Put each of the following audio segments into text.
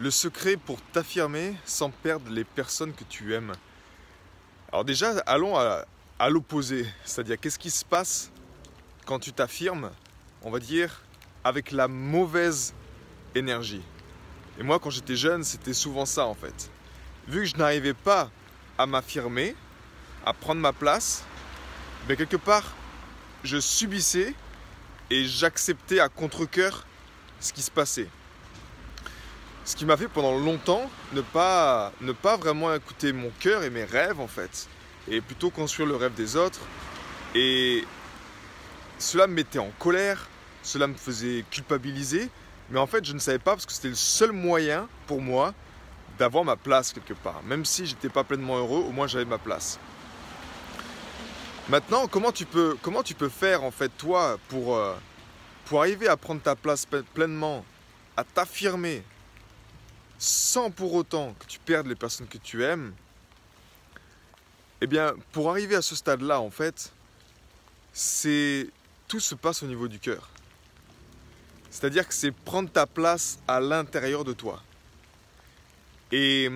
Le secret pour t'affirmer sans perdre les personnes que tu aimes. Alors déjà, allons à l'opposé. C'est-à-dire, qu'est-ce qui se passe quand tu t'affirmes, on va dire, avec la mauvaise énergie. Et moi, quand j'étais jeune, c'était souvent ça en fait. Vu que je n'arrivais pas à m'affirmer, à prendre ma place, ben quelque part, je subissais et j'acceptais à contre-cœur ce qui se passait. Ce qui m'a fait pendant longtemps ne pas vraiment écouter mon cœur et mes rêves en fait, et plutôt construire le rêve des autres. Et cela me mettait en colère, cela me faisait culpabiliser, mais en fait je ne savais pas parce que c'était le seul moyen pour moi d'avoir ma place quelque part. Même si j'étais pas pleinement heureux, au moins j'avais ma place. Maintenant, comment tu peux faire en fait toi pour arriver à prendre ta place pleinement, à t'affirmer, sans pour autant que tu perdes les personnes que tu aimes? Eh bien, pour arriver à ce stade-là, en fait, tout se passe au niveau du cœur. C'est-à-dire que c'est prendre ta place à l'intérieur de toi. Et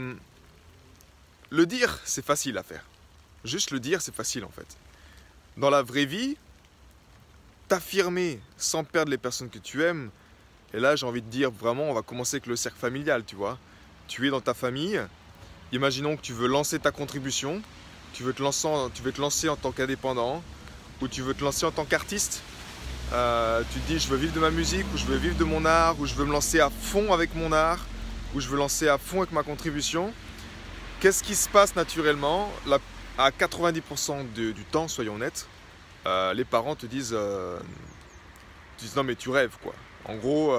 le dire, c'est facile à faire. Juste le dire, c'est facile en fait. Dans la vraie vie, t'affirmer sans perdre les personnes que tu aimes, et là j'ai envie de dire vraiment, on va commencer avec le cercle familial, tu vois. Tu es dans ta famille, imaginons que tu veux lancer ta contribution, tu veux te lancer en tant qu'indépendant, ou tu veux te lancer en tant qu'artiste. Tu te dis je veux vivre de ma musique, ou je veux vivre de mon art, ou je veux me lancer à fond avec mon art, ou je veux lancer à fond avec ma contribution. Qu'est-ce qui se passe naturellement? À 90% du temps, soyons honnêtes, les parents te disent non mais tu rêves quoi. En gros,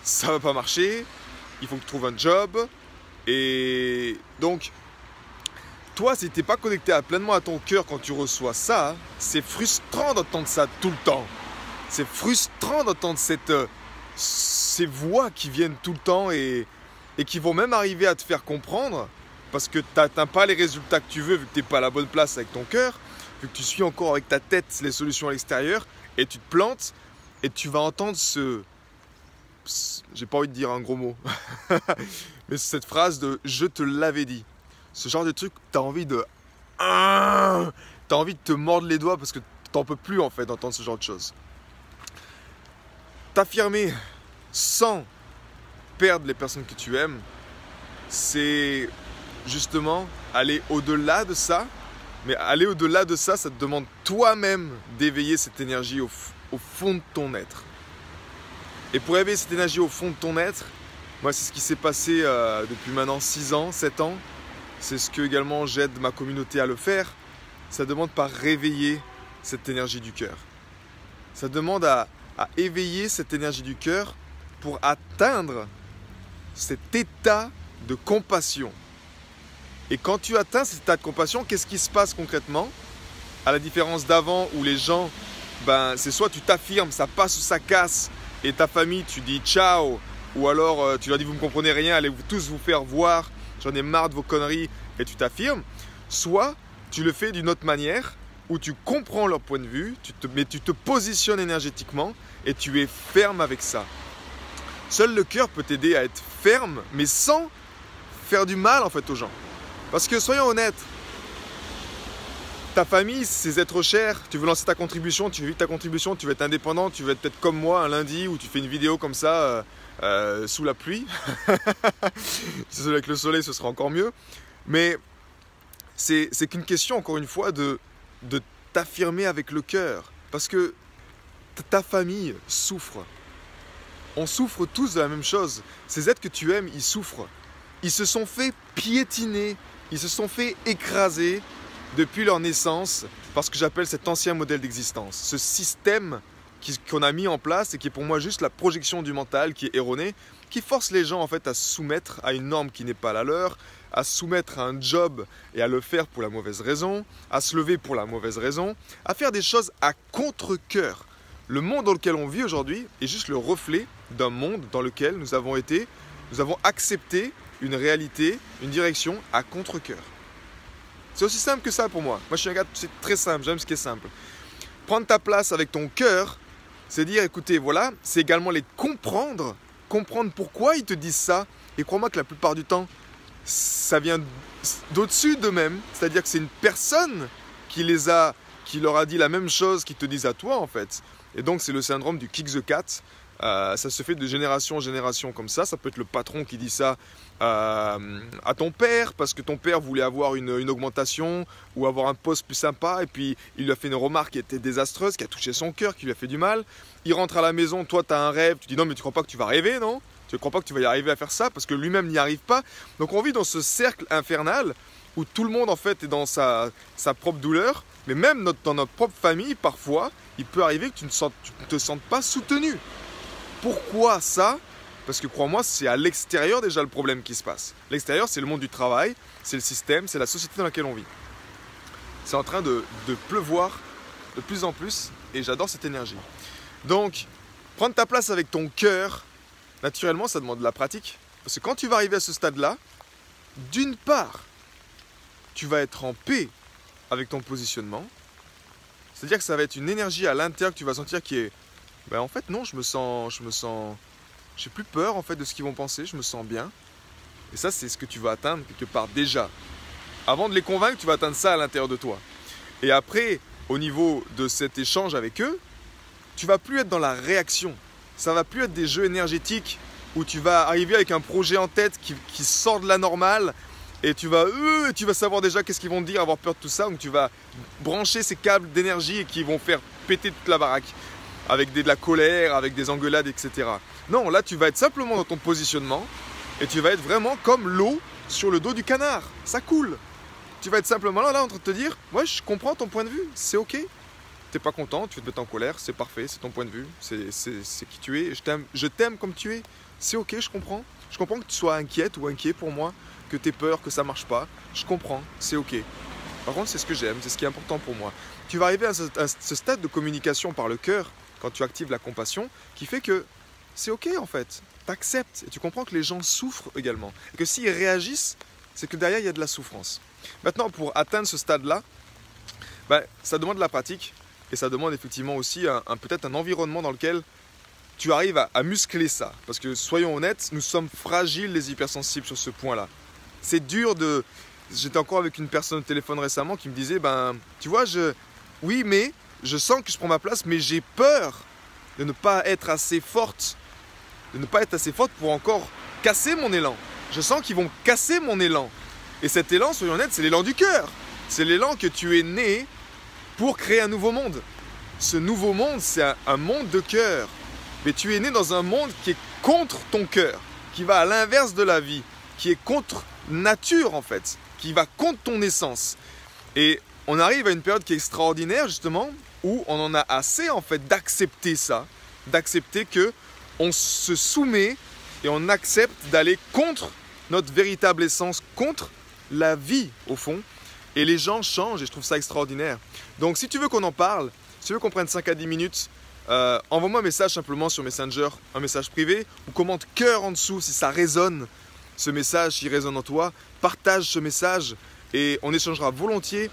ça va pas marcher, il faut que tu trouves un job. Et donc, toi, si tu n'es pas connecté pleinement à ton cœur quand tu reçois ça, c'est frustrant d'entendre ça tout le temps. C'est frustrant d'entendre ces voix qui viennent tout le temps et qui vont même arriver à te faire comprendre parce que tu n'atteins pas les résultats que tu veux vu que tu n'es pas à la bonne place avec ton cœur, vu que tu suis encore avec ta tête les solutions à l'extérieur et tu te plantes et tu vas entendre j'ai pas envie de dire un gros mot, mais cette phrase de « je te l'avais dit ». Ce genre de truc, tu as envie de te mordre les doigts parce que tu n'en peux plus en fait d'entendre ce genre de choses. T'affirmer sans perdre les personnes que tu aimes, c'est justement aller au-delà de ça. Mais aller au-delà de ça, ça te demande toi-même d'éveiller cette énergie au fond de ton être. Et pour éveiller cette énergie au fond de ton être, moi c'est ce qui s'est passé depuis maintenant 6 ans, 7 ans. C'est ce que également j'aide ma communauté à le faire. Ça demande par réveiller cette énergie du cœur. Ça demande à éveiller cette énergie du cœur pour atteindre cet état de compassion. Et quand tu atteins cet état de compassion, qu'est-ce qui se passe concrètement? À la différence d'avant où les gens, c'est soit tu t'affirmes, ça passe ou ça casse, et ta famille, tu dis ciao, ou alors tu leur dis vous ne me comprenez rien, allez tous vous faire voir, j'en ai marre de vos conneries, et tu t'affirmes. Soit tu le fais d'une autre manière, où tu comprends leur point de vue, mais tu te positionnes énergétiquement, et tu es ferme avec ça. Seul le cœur peut t'aider à être ferme, mais sans faire du mal en fait aux gens. Parce que soyons honnêtes, ta famille, c'est ces êtres chers, tu veux lancer ta contribution, tu veux vivre ta contribution, tu veux être indépendant, tu veux être peut-être comme moi un lundi où tu fais une vidéo comme ça sous la pluie. Si c'est avec le soleil, ce sera encore mieux. Mais c'est qu'une question, encore une fois, de t'affirmer avec le cœur. Parce que ta famille souffre. On souffre tous de la même chose. Ces êtres que tu aimes, ils souffrent. Ils se sont fait piétiner, ils se sont fait écraser depuis leur naissance par ce que j'appelle cet ancien modèle d'existence. Ce système qu'on a mis en place et qui est pour moi juste la projection du mental qui est erronée, qui force les gens en fait à se soumettre à une norme qui n'est pas la leur, à se soumettre à un job et à le faire pour la mauvaise raison, à se lever pour la mauvaise raison, à faire des choses à contre-cœur. Le monde dans lequel on vit aujourd'hui est juste le reflet d'un monde dans lequel nous avons accepté une réalité, une direction à contre-cœur. C'est aussi simple que ça pour moi. Moi je suis un gars, c'est très simple, j'aime ce qui est simple. Prendre ta place avec ton cœur, c'est dire écoutez, voilà, c'est également les comprendre comprendre pourquoi ils te disent ça. Et crois-moi que la plupart du temps, ça vient d'au-dessus d'eux-mêmes. C'est-à-dire que c'est une personne qui leur a dit la même chose qu'ils te disent à toi en fait. Et donc c'est le syndrome du kick the cat. Ça se fait de génération en génération comme ça. Ça peut être le patron qui dit ça à ton père parce que ton père voulait avoir une augmentation ou avoir un poste plus sympa et puis il lui a fait une remarque qui était désastreuse, qui a touché son cœur, qui lui a fait du mal. Il rentre à la maison, toi tu as un rêve, tu dis non mais tu crois pas que tu vas rêver, non? Tu ne crois pas que tu vas y arriver à faire ça parce que lui-même n'y arrive pas. Donc on vit dans ce cercle infernal où tout le monde en fait est dans sa propre douleur. Mais même dans notre propre famille, parfois, il peut arriver que tu ne te sentes pas soutenu. Pourquoi ça? Parce que crois-moi, c'est à l'extérieur déjà le problème qui se passe. L'extérieur, c'est le monde du travail, c'est le système, c'est la société dans laquelle on vit. C'est en train de pleuvoir de plus en plus et j'adore cette énergie. Donc, prendre ta place avec ton cœur, naturellement, ça demande de la pratique. Parce que quand tu vas arriver à ce stade-là, d'une part, tu vas être en paix avec ton positionnement. C'est-à-dire que ça va être une énergie à l'intérieur que tu vas sentir qui est ben en fait non, j'ai plus peur en fait de ce qu'ils vont penser, je me sens bien. Et ça c'est ce que tu vas atteindre quelque part déjà. Avant de les convaincre, tu vas atteindre ça à l'intérieur de toi. Et après, au niveau de cet échange avec eux, tu vas plus être dans la réaction. Ça va plus être des jeux énergétiques où tu vas arriver avec un projet en tête qui sort de la normale. Et tu vas savoir déjà qu'est-ce qu'ils vont te dire, avoir peur de tout ça. Donc tu vas brancher ces câbles d'énergie qui vont faire péter toute la baraque. Avec de la colère, avec des engueulades, etc. Non, là tu vas être simplement dans ton positionnement. Et tu vas être vraiment comme l'eau sur le dos du canard. Ça coule. Tu vas être simplement là en train de te dire, ouais je comprends ton point de vue, c'est ok. T'es pas content, tu veux te mettre en colère, c'est parfait, c'est ton point de vue. C'est qui tu es, je t'aime comme tu es. C'est ok, je comprends. Je comprends que tu sois inquiète ou inquiet pour moi. Que tu aies peur, que ça marche pas, je comprends, c'est ok. Par contre, c'est ce que j'aime, c'est ce qui est important pour moi. Tu vas arriver à ce stade de communication par le cœur, quand tu actives la compassion, qui fait que c'est ok en fait, tu acceptes et tu comprends que les gens souffrent également. Et que s'ils réagissent, c'est que derrière il y a de la souffrance. Maintenant, pour atteindre ce stade-là, ben, ça demande de la pratique et ça demande effectivement aussi peut-être un environnement dans lequel tu arrives à muscler ça. Parce que soyons honnêtes, nous sommes fragiles les hypersensibles sur ce point-là. C'est dur de... J'étais encore avec une personne au téléphone récemment qui me disait, ben, tu vois, oui, mais je sens que je prends ma place, mais j'ai peur de ne pas être assez forte, pour encore casser mon élan. Je sens qu'ils vont casser mon élan. Et cet élan, soyons honnêtes, c'est l'élan du cœur. C'est l'élan que tu es né pour créer un nouveau monde. Ce nouveau monde, c'est un monde de cœur. Mais tu es né dans un monde qui est contre ton cœur, qui va à l'inverse de la vie, qui est contre nature en fait, qui va contre ton essence. Et on arrive à une période qui est extraordinaire justement, où on en a assez en fait d'accepter ça, d'accepter que on se soumet et on accepte d'aller contre notre véritable essence, contre la vie au fond. Et les gens changent et je trouve ça extraordinaire. Donc si tu veux qu'on en parle, si tu veux qu'on prenne 5 à 10 minutes, envoie-moi un message simplement sur Messenger, un message privé, ou commente cœur en dessous si ça résonne, ce message, s'il résonne en toi. Partage ce message et on échangera volontiers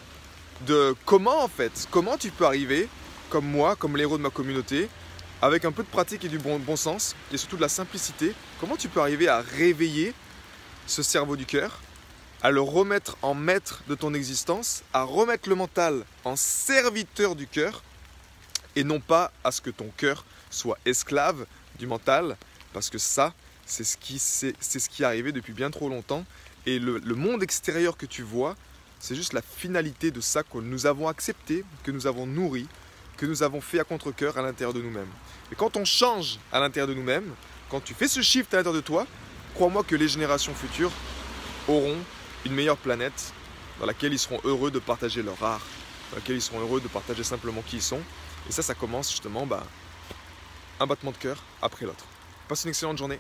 de comment tu peux arriver, comme moi, comme l'héros de ma communauté, avec un peu de pratique et du bon sens, et surtout de la simplicité, comment tu peux arriver à réveiller ce cerveau du cœur, à le remettre en maître de ton existence, à remettre le mental en serviteur du cœur, et non pas à ce que ton cœur soit esclave du mental, parce que ça, c'est ce qui est arrivé depuis bien trop longtemps. Et le monde extérieur que tu vois, c'est juste la finalité de ça que nous avons accepté, que nous avons nourri, que nous avons fait à contre-cœur à l'intérieur de nous-mêmes. Et quand on change à l'intérieur de nous-mêmes, quand tu fais ce shift à l'intérieur de toi, crois-moi que les générations futures auront une meilleure planète dans laquelle ils seront heureux de partager leur art, dans laquelle ils seront heureux de partager simplement qui ils sont. Et ça commence justement un battement de cœur après l'autre. Passe une excellente journée,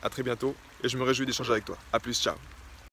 à très bientôt et je me réjouis d'échanger avec toi. A plus, ciao.